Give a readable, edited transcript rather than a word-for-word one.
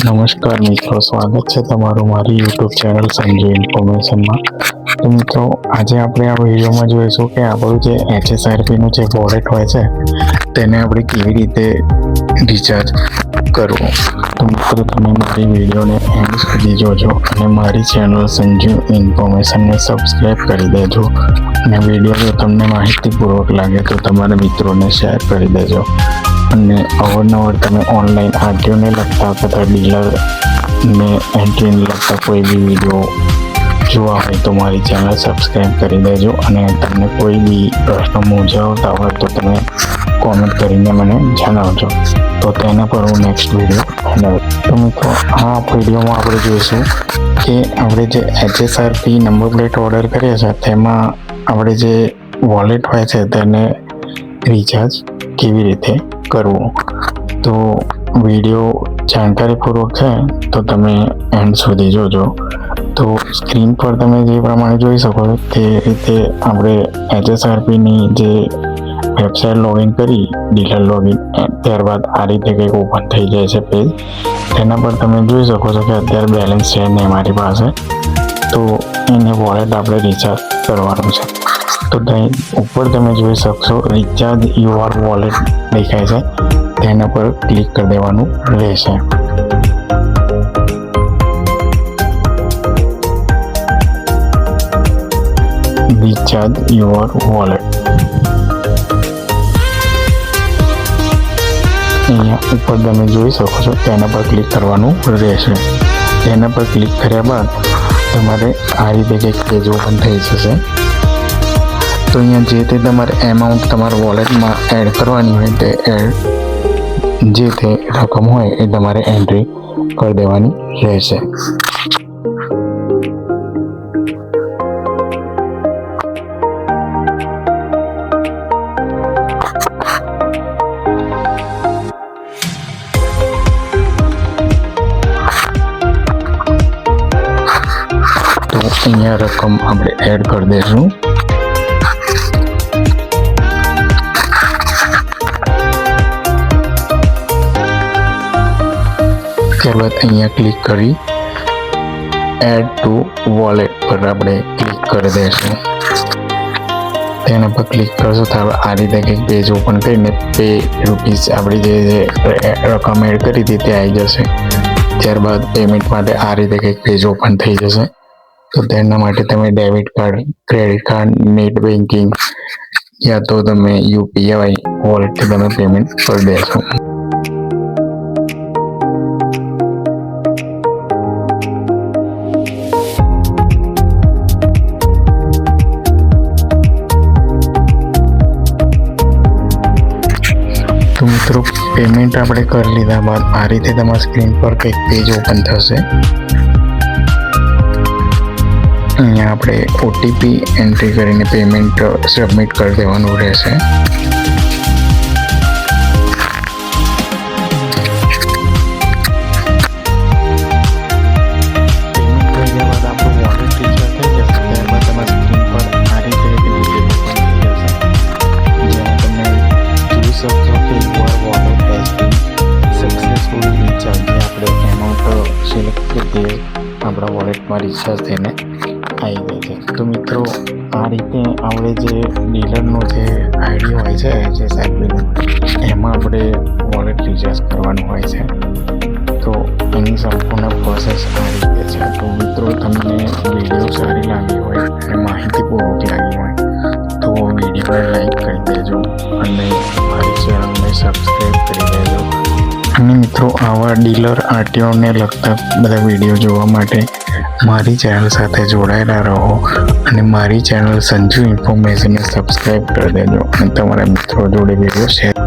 નમસ્કાર મિત્રો, સ્વાગત છે તમારું મારી યુટ્યુબ ચેનલ સંજુ ઇન્ફોર્મેશનમાં। તો મિત્રો, આજે આપણે આ વિડીયોમાં જોઈશું કે આપણું જે HSRPનું જે વોલેટ હોય છે તેને આપણે કેવી રીતે રિચાર્જ કરવું। તો મિત્રો, તમે મારી વિડીયોને એન્ડ સુધી જોજો અને મારી ચેનલ સંજુ ઇન્ફોર્મેશનને સબસ્ક્રાઈબ કરી દેજો અને વિડીયો જો તમને માહિતીપૂર્વક લાગે તો તમારા મિત્રોને શેર કરી દેજો। અને અવારનવાર તમે ઓનલાઈન આરટીઓને લગતા તથા ડીલરને એન્ટ્રીને લગતા કોઈ બી વિડીયો જોવા હોય તો મારી ચેનલ સબસ્ક્રાઈબ કરી દેજો। અને તમને કોઈ બી પ્રશ્નો મૂંઝવતા હોય તો તમે કોમેન્ટ કરીને મને જણાવજો, તો તેના પર હું નેક્સ્ટ વિડીયો બનાવીશ। તો મિત્રો, આ વિડીયોમાં આપણે જોઈશું કે આપણે જે HSRP નંબર પ્લેટ ઓર્ડર કરીએ છીએ તેમાં આપણે જે વોલેટ હોય છે તેને રિચાર્જ કેવી રીતે કરવું। તો વિડીયો જાણકારીપૂર્વક છે તો તમે એન્ડ સુધી જોજો। તો સ્ક્રીન પર તમે જે પ્રમાણે જોઈ શકો છો તે રીતે આપણે HSRPની જે વેબસાઇટ લોગિન કરી ડીલર લોગિન, ત્યારબાદ આ રીતે કંઈક ઓપન થઈ જાય છે પેજ। તેના પર તમે જોઈ શકો છો કે અત્યારે બેલેન્સ છે નહીં મારી પાસે, તો એને વોલેટ આપણે રિચાર્જ કરવાનું છે। તો ત્યાં ઉપર તમે જોઈ શકશો રિચાર્જ યોર વોલેટ દેખાય છે, તેના પર ક્લિક કરી દેવાનું રહેશે। રિચાર્જ યોર વોલેટ અહીંયા ઉપર તમે જોઈ શકો છો તેના પર ક્લિક કરવાનું રહેશે। તેના પર ક્લિક કર્યા બાદ તમારે આ રીતે કંઈક પેજ ઓપન થઈ જશે। તો અહીંયા જે તે તમારે એમાઉન્ટ તમારા વોલેટમાં એડ કરવાની હોય તે જે તે રકમ હોય એ તમારે એન્ટ્રી કરી દેવાની રહેશે। તો અહીંયા રકમ આપણે એડ કરી દઈશું। ત્યારબાદ અહીંયા ક્લિક કરી એડ ટુ વોલેટ પર આપણે ક્લિક કરી દઈશું। તેના પર ક્લિક કરશો તો આ રીતે કંઈક પેજ ઓપન કરીને પે રૂપીસ આપણી જે રકમ એડ કરી હતી તે આવી જશે। ત્યારબાદ પેમેન્ટ માટે આ રીતે કંઈક પેજ ઓપન થઈ જશે। તો તેના માટે તમે debit card, credit card, net banking યા તો તમે UPI વોલેટથી તમે પેમેન્ટ કરી દેશો। તો મિત્રો, પેમેન્ટ આપણે કરી લીધા બાદ આ રીતે તમારા સ્ક્રીન પર કંઈક પેજ ઓપન થશે। અહીંયા આપણે OTP એન્ટ્રી કરીને પેમેન્ટ સબમિટ કરી દેવાનું રહેશે। આપણા વોલેટમાં રિચાર્જ થઈને આવી ગઈ છે। તો મિત્રો, આ રીતે આપણે જે ડીલરનો જે આઈડી હોય છે HSRPનું, એમાં આપણે વોલેટ રિચાર્જ કરવાનું હોય છે। તો એની સંપૂર્ણ પ્રોસેસ આ રીતે છે। તો મિત્રો, તમને વિડીયો સારી લાગી હોય અને માહિતીપૂર્વક લાગી હોય તો વિડીયોને લાઈક કરી દેજો અને મારી ચેનલને સબસ્ક્રાઈબ કરી દેજો। અને મિત્રો, આવા ડીલર આરટીઓને લગતા બધા વિડીયો જોવા માટે મારી ચેનલ સાથે જોડાયેલા રહો અને મારી ચેનલ સંજુ ઇન્ફોર્મેશનને સબસ્ક્રાઈબ કરી દેજો અને તમારા મિત્રો જોડે વિડીયો શેર